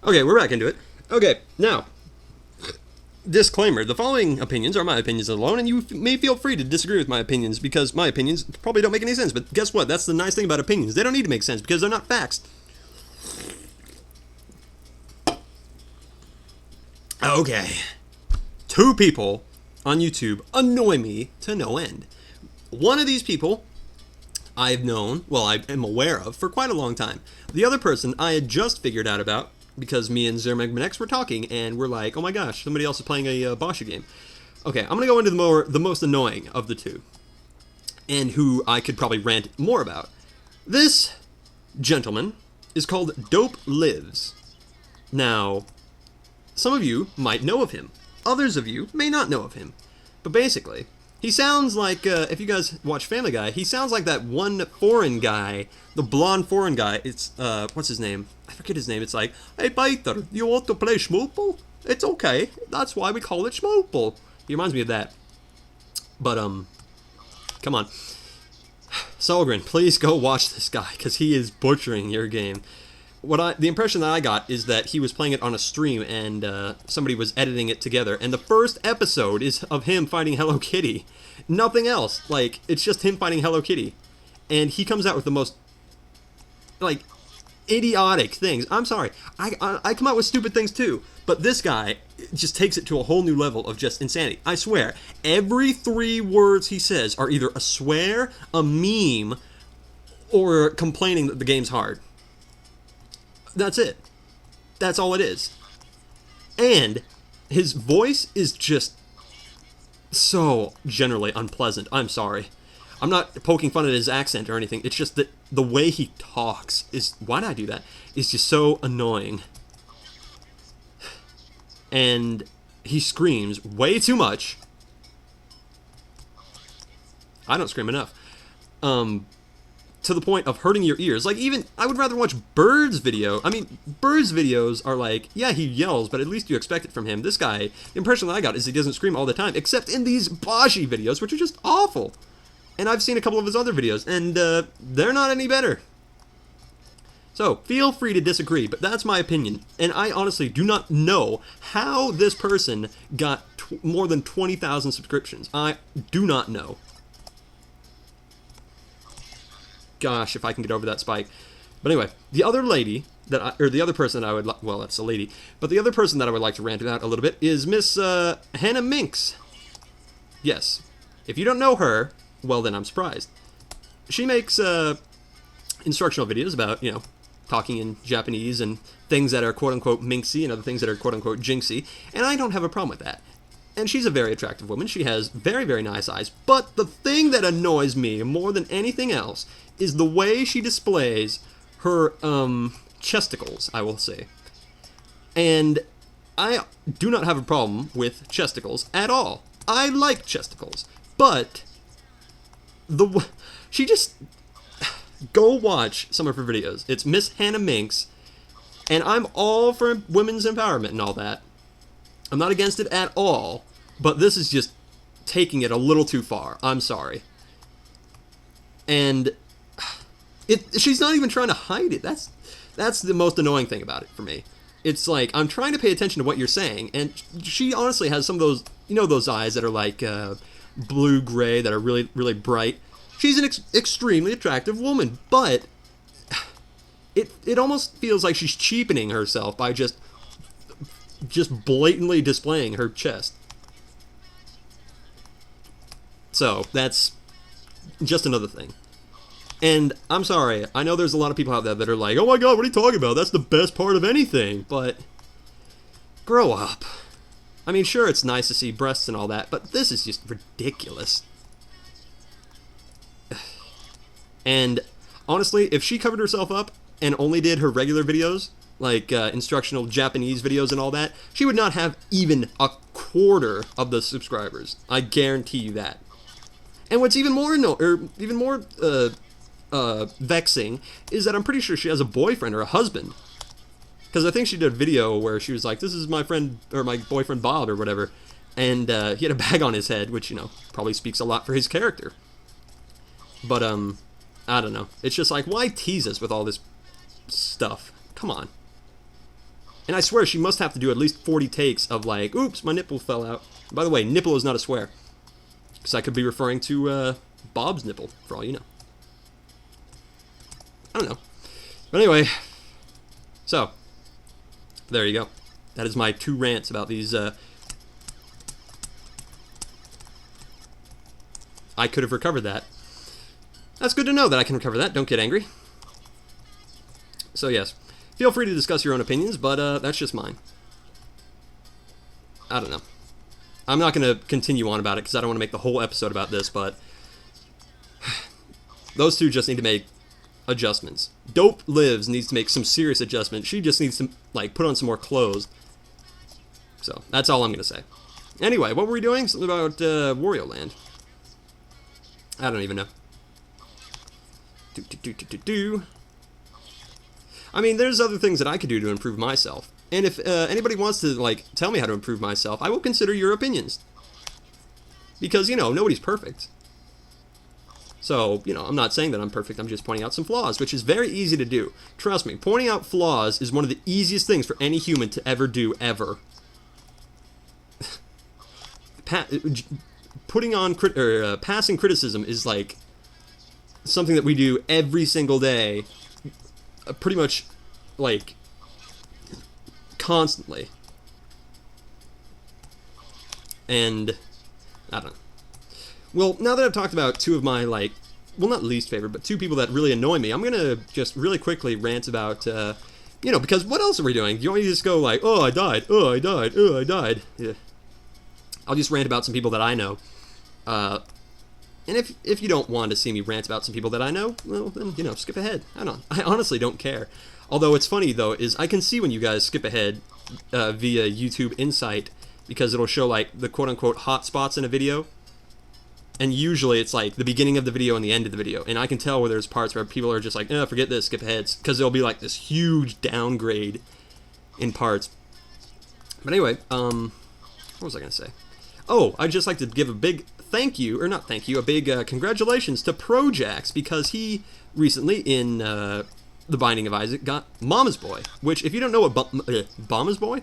Okay, we're back into it. Okay, now, disclaimer, the following opinions are my opinions alone, and you may feel free to disagree with my opinions, because my opinions probably don't make any sense, but guess what? That's the nice thing about opinions. They don't need to make sense, because they're not facts. Okay. 2 people on YouTube annoy me to no end. One of these people I've known, well, I am aware of for quite a long time. The other person I had just figured out about because me and Minx were talking, and we're like, oh my gosh, somebody else is playing a Boshy game. Okay, I'm going to go into the most annoying of the 2, and who I could probably rant more about. This gentleman is called Dopelives. Now, some of you might know of him. Others of you may not know of him. But basically, he sounds like, if you guys watch Family Guy, he sounds like that one foreign guy, the blonde foreign guy. It's, what's his name? I forget his name. It's like, hey, Peter, you want to play Schmoople? It's okay. That's why we call it Schmoople. He reminds me of that. But, come on. Solgren, please go watch this guy, because he is butchering your game. The impression that I got is that he was playing it on a stream and somebody was editing it together, and the first episode is of him fighting Hello Kitty. Nothing else. Like, it's just him fighting Hello Kitty. And he comes out with the most, like, idiotic things. I'm sorry. I come out with stupid things too, but this guy just takes it to a whole new level of just insanity. I swear, every 3 words he says are either a swear, a meme, or complaining that the game's hard. That's it. That's all it is. And his voice is just so generally unpleasant. I'm sorry. I'm not poking fun at his accent or anything. It's just that the way he talks is, why did I do that? Is just so annoying. And he screams way too much. I don't scream enough. To the point of hurting your ears. Like, even, I would rather watch Bird's video. I mean, Bird's videos are like, yeah, he yells, but at least you expect it from him. This guy, the impression that I got is he doesn't scream all the time, except in these Boshy videos, which are just awful. And I've seen a couple of his other videos, and they're not any better. So, feel free to disagree, but that's my opinion. And I honestly do not know how this person got more than 20,000 subscriptions. I do not know. Gosh, if I can get over that spike. But anyway, the other lady the other person I would well, that's a lady, but the other person that I would like to rant about a little bit is Miss Hannah Minx. Yes, if you don't know her, well then I'm surprised. She makes instructional videos about, you know, talking in Japanese and things that are quote-unquote minxy and other things that are quote-unquote jinxy, and I don't have a problem with that. And she's a very attractive woman. She has very, very nice eyes. But the thing that annoys me more than anything else is the way she displays her chesticles, I will say. And I do not have a problem with chesticles at all. I like chesticles. But she just... Go watch some of her videos. It's Miss Hannah Minx, and I'm all for women's empowerment and all that. I'm not against it at all, but this is just taking it a little too far. I'm sorry. And she's not even trying to hide it. That's the most annoying thing about it for me. It's like, I'm trying to pay attention to what you're saying, and she honestly has some of those, you know, those eyes that are like blue-gray, that are really, really bright. She's an extremely attractive woman, but it almost feels like she's cheapening herself by just blatantly displaying her chest. So, that's just another thing. And I'm sorry, I know there's a lot of people out there that are like, oh my god, what are you talking about? That's the best part of anything. But, grow up. I mean, sure, it's nice to see breasts and all that, but this is just ridiculous. And, honestly, if she covered herself up and only did her regular videos, like instructional Japanese videos and all that, she would not have even a quarter of the subscribers. I guarantee you that. And what's even more vexing is that I'm pretty sure she has a boyfriend or a husband. Because I think she did a video where she was like, this is my friend, or my boyfriend Bob, or whatever. And he had a bag on his head, which, you know, probably speaks a lot for his character. But, I don't know. It's just like, why tease us with all this stuff? Come on. And I swear she must have to do at least 40 takes of like, oops, my nipple fell out. By the way, nipple is not a swear. Because I could be referring to Bob's nipple, for all you know. I don't know. But anyway, so, there you go. That is my 2 rants about these, I could have recovered that. That's good to know that I can recover that. Don't get angry. So yes, feel free to discuss your own opinions, but that's just mine. I don't know. I'm not going to continue on about it because I don't want to make the whole episode about this, but those two just need to make adjustments. Dopelives needs to make some serious adjustments. She just needs to like put on some more clothes. So that's all I'm going to say. Anyway, what were we doing? Something about Wario Land. I don't even know. I mean, there's other things that I could do to improve myself. And if anybody wants to, like, tell me how to improve myself, I will consider your opinions. Because, you know, nobody's perfect. So, you know, I'm not saying that I'm perfect, I'm just pointing out some flaws, which is very easy to do. Trust me, pointing out flaws is one of the easiest things for any human to ever do, ever. Passing criticism is, like, something that we do every single day. Pretty much, like, constantly. And I don't know. Well, now that I've talked about 2 of my, like, well, not least favorite, but 2 people that really annoy me, I'm gonna just really quickly rant about, you know, because what else are we doing? Do you want me to just go like, oh, I died, oh, I died, oh, I died? Yeah. I'll just rant about some people that I know. And if you don't want to see me rant about some people that I know, well, then, you know, skip ahead. I honestly don't care. Although it's funny, though, is I can see when you guys skip ahead via YouTube Insight, because it'll show, like, the quote-unquote hot spots in a video. And usually it's, like, the beginning of the video and the end of the video. And I can tell where there's parts where people are just like, oh, forget this, skip ahead. Because there'll be, like, this huge downgrade in parts. But anyway, what was I going to say? Oh, I'd just like to give a big thank you, or not thank you, a big congratulations to Projax, because he recently, in The Binding of Isaac, got Mama's Boy, which, if you don't know what Obama's Boy?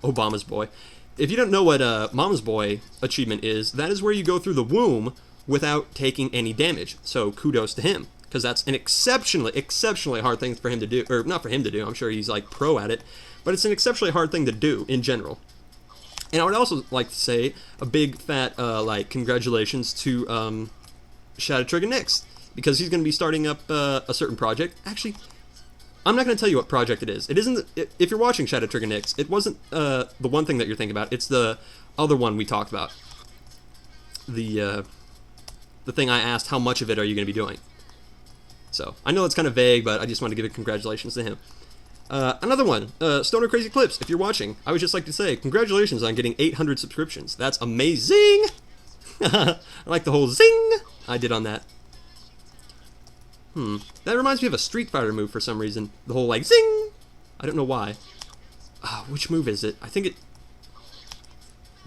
Obama's Boy. If you don't know what Mama's Boy achievement is, that is where you go through the womb without taking any damage. So kudos to him, because that's an exceptionally hard thing for him to do, or not for him to do, I'm sure he's like pro at it, but it's an exceptionally hard thing to do in general. And I would also like to say a big fat, like, congratulations to Shadow Trigger Nyx, because he's going to be starting up a certain project. Actually, I'm not going to tell you what project it is. It isn't, if you're watching Shadow Trigger Nyx, it wasn't the one thing that you're thinking about. It's the other one we talked about. The thing I asked, how much of it are you going to be doing? So, I know it's kind of vague, but I just want to give a congratulations to him. Another one, Stoner Crazy Clips, if you're watching, I would just like to say, congratulations on getting 800 subscriptions. That's amazing! I like the whole zing I did on that. That reminds me of a Street Fighter move for some reason. The whole, like, zing! I don't know why. Which move is it? I think it...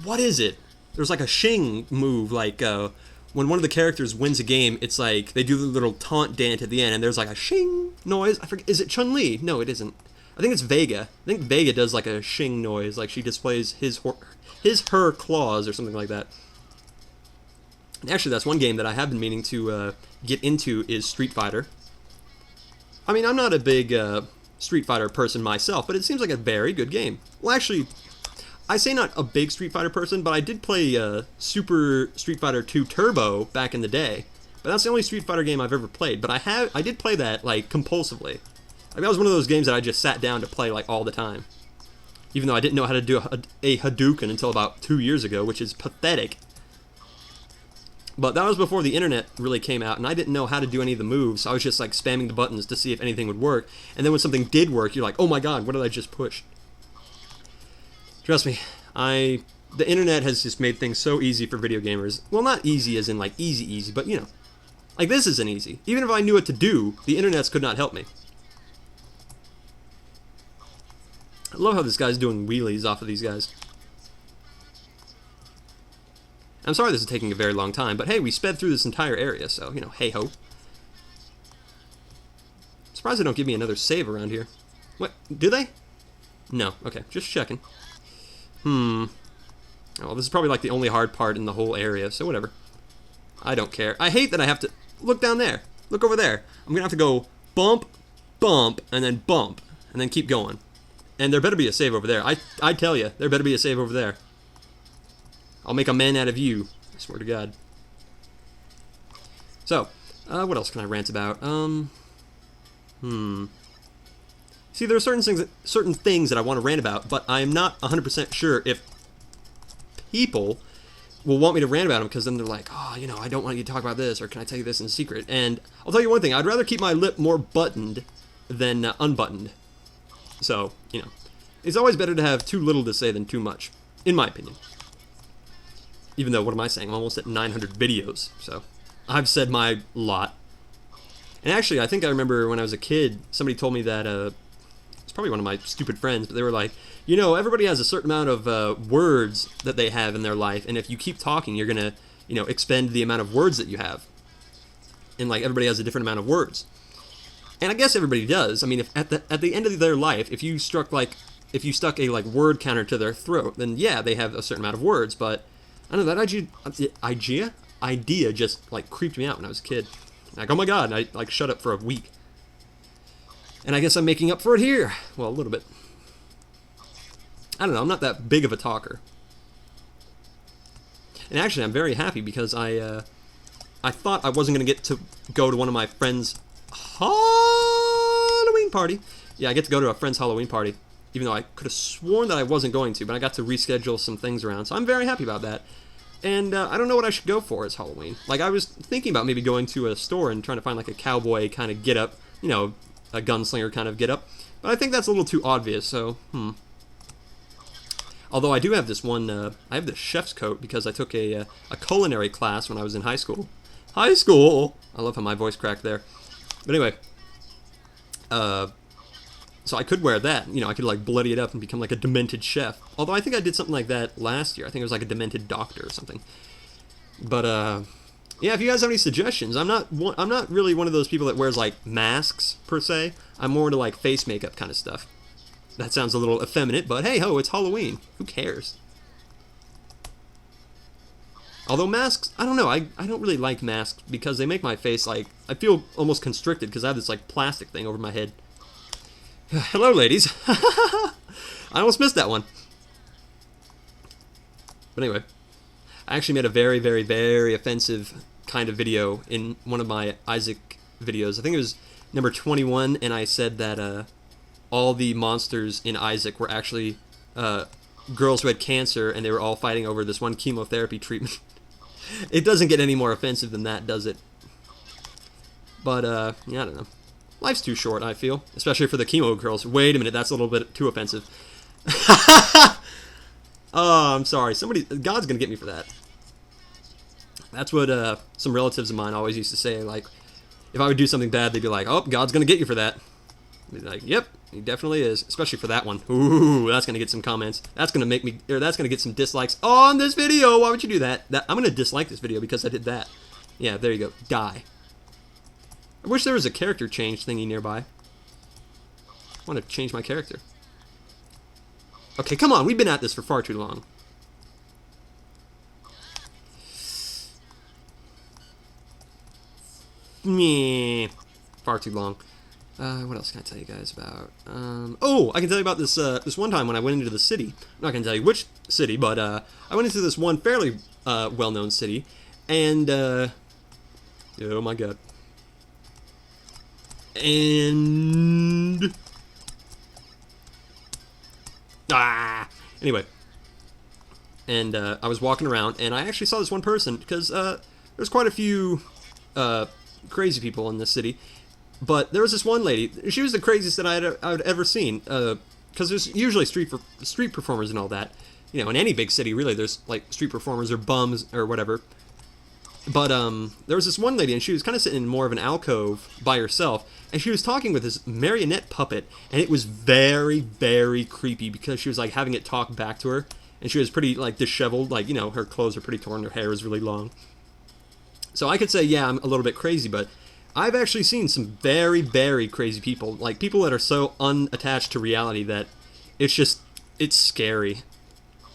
What is it? There's like a shing move, like, when one of the characters wins a game, it's like, they do the little taunt dance at the end, and there's like a shing noise. I forget, is it Chun-Li? No, it isn't. I think it's Vega. I think Vega does like a shing noise, like she displays her claws or something like that. And actually, that's one game that I have been meaning to get into is Street Fighter. I mean, I'm not a big Street Fighter person myself, but it seems like a very good game. Well, actually, I say not a big Street Fighter person, but I did play Super Street Fighter 2 Turbo back in the day. But that's the only Street Fighter game I've ever played. But I did play that, like, compulsively. I mean, that was one of those games that I just sat down to play, like, all the time. Even though I didn't know how to do a Hadouken until about 2 years ago, which is pathetic. But that was before the internet really came out, and I didn't know how to do any of the moves, so I was just, like, spamming the buttons to see if anything would work. And then when something did work, you're like, oh my god, what did I just push? Trust me, the internet has just made things so easy for video gamers. Well, not easy as in, like, easy, but, you know. Like, this isn't easy. Even if I knew what to do, the internet could not help me. I love how this guy's doing wheelies off of these guys. I'm sorry this is taking a very long time, but hey, we sped through this entire area, so, you know, hey-ho. I'm surprised they don't give me another save around here. What? Do they? No. Okay, just checking. Oh, this is probably like the only hard part in the whole area, so whatever. I don't care. I hate that I have to... Look down there. Look over there. I'm going to have to go bump, bump, and then keep going. And there better be a save over there. I tell you, there better be a save over there. I'll make a man out of you. I swear to God. So, what else can I rant about? See, there are certain things that I want to rant about, but I'm not 100% sure if people will want me to rant about them, because then they're like, oh, you know, I don't want you to talk about this, or can I tell you this in secret? And I'll tell you one thing, I'd rather keep my lip more buttoned than unbuttoned. So, you know, it's always better to have too little to say than too much, in my opinion. Even though, what am I saying? I'm almost at 900 videos, so I've said my lot. And actually, I think I remember when I was a kid, somebody told me that, it's probably one of my stupid friends, but they were like, you know, everybody has a certain amount of words that they have in their life, and if you keep talking, you're going to, you know, expend the amount of words that you have. And, like, everybody has a different amount of words. And I guess everybody does. I mean, if at the end of their life, if you stuck a, like, word counter to their throat, then, yeah, they have a certain amount of words, but, I don't know, that idea just, like, creeped me out when I was a kid. Like, oh my God, I, like, shut up for a week. And I guess I'm making up for it here. Well, a little bit. I don't know, I'm not that big of a talker. And actually, I'm very happy because I thought I wasn't going to get to go to one of my friends' Halloween party. Yeah, I get to go to a friend's Halloween party, even though I could have sworn that I wasn't going to, but I got to reschedule some things around, so I'm very happy about that. And I don't know what I should go for as Halloween. Like, I was thinking about maybe going to a store and trying to find, like, a cowboy kind of get-up, you know, a gunslinger kind of get-up. But I think that's a little too obvious, so, Although I do have this one, I have this chef's coat because I took a culinary class when I was in high school. High school! I love how my voice cracked there. But anyway, so I could wear that. You know, I could, like, bloody it up and become, like, a demented chef. Although I think I did something like that last year. I think it was, like, a demented doctor or something. But, yeah, if you guys have any suggestions, I'm not really one of those people that wears, like, masks, per se. I'm more into, like, face makeup kind of stuff. That sounds a little effeminate, but hey ho, it's Halloween. Who cares? Although masks, I don't know, I don't really like masks because they make my face, like, I feel almost constricted because I have this, like, plastic thing over my head. Hello, ladies. I almost missed that one. But anyway, I actually made a very, very, very offensive kind of video in one of my Isaac videos. I think it was number 21, and I said that, all the monsters in Isaac were actually girls who had cancer, and they were all fighting over this one chemotherapy treatment. It doesn't get any more offensive than that, does it? But, yeah, I don't know. Life's too short, I feel. Especially for the chemo girls. Wait a minute, that's a little bit too offensive. Oh, I'm sorry. God's gonna get me for that. That's what some relatives of mine always used to say. Like, if I would do something bad, they'd be like, oh, God's gonna get you for that. Be like, yep, he definitely is. Especially for that one. Ooh, that's gonna get some comments. That's gonna that's gonna get some dislikes on this video. Why would you do that? I'm gonna dislike this video because I did that. Yeah, there you go. Die. I wish there was a character change thingy nearby. I want to change my character. Okay, come on. We've been at this for far too long. Meh. Far too long. What else can I tell you guys about? Oh, I can tell you about this this one time when I went into the city. I'm not going to tell you which city, but I went into this one fairly well-known city, and oh my God. And anyway, and I was walking around, and I actually saw this one person because there's quite a few crazy people in this city. But there was this one lady. She was the craziest that I'd ever seen. Because there's usually street performers and all that. You know, in any big city, really, there's like street performers or bums or whatever. But there was this one lady, and she was kind of sitting in more of an alcove by herself, and she was talking with this marionette puppet, and it was very, very creepy because she was like having it talk back to her, and she was pretty like disheveled, like, you know, her clothes are pretty torn, her hair is really long. So I could say, yeah, I'm a little bit crazy, but I've actually seen some very, very crazy people, like people that are so unattached to reality that It's just, it's scary.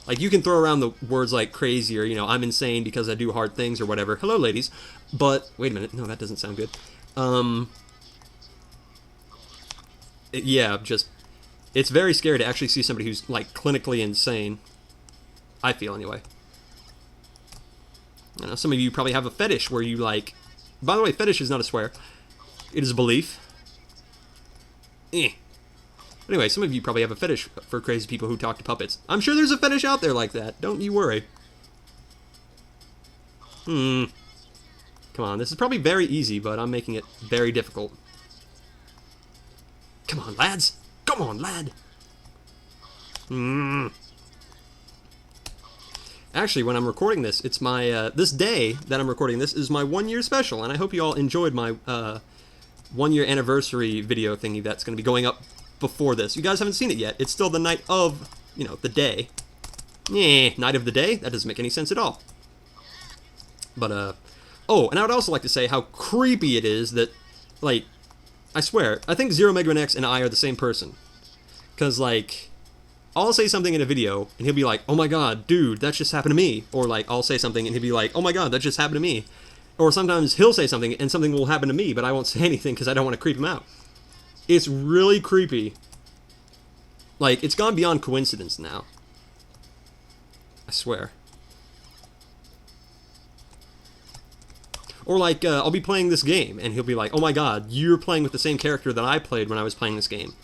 Like, you can throw around the words like crazy or, you know, I'm insane because I do hard things or whatever. Hello, ladies. But, wait a minute. No, that doesn't sound good. Yeah, just, it's very scary to actually see somebody who's, like, clinically insane. I feel, anyway. I know some of you probably have a fetish where you, like... By the way, fetish is not a swear. It is a belief. Anyway, some of you probably have a fetish for crazy people who talk to puppets. I'm sure there's a fetish out there like that. Don't you worry. Come on, this is probably very easy, but I'm making it very difficult. Come on, lads. Come on, lad. Actually, when I'm recording this, it's my, this day that I'm recording this is my 1-year special, and I hope you all enjoyed my, 1-year anniversary video thingy that's going to be going up before this. You guys haven't seen it yet. It's still the night of, you know, the day. Night of the day? That doesn't make any sense at all. But, oh, and I would also like to say how creepy it is that, like, I swear, I think Zero Mega Man X and I are the same person. Because, like, I'll say something in a video, and he'll be like, oh my god, dude, that just happened to me. Or, like, I'll say something, and he'll be like, oh my god, that just happened to me. Or sometimes he'll say something, and something will happen to me, but I won't say anything because I don't want to creep him out. It's really creepy. Like, it's gone beyond coincidence now. I swear. Or, like, I'll be playing this game, and he'll be like, oh my god, you're playing with the same character that I played when I was playing this game.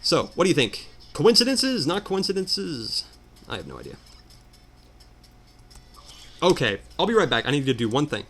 So, what do you think? Coincidences? Not coincidences? I have no idea. Okay, I'll be right back. I need to do one thing.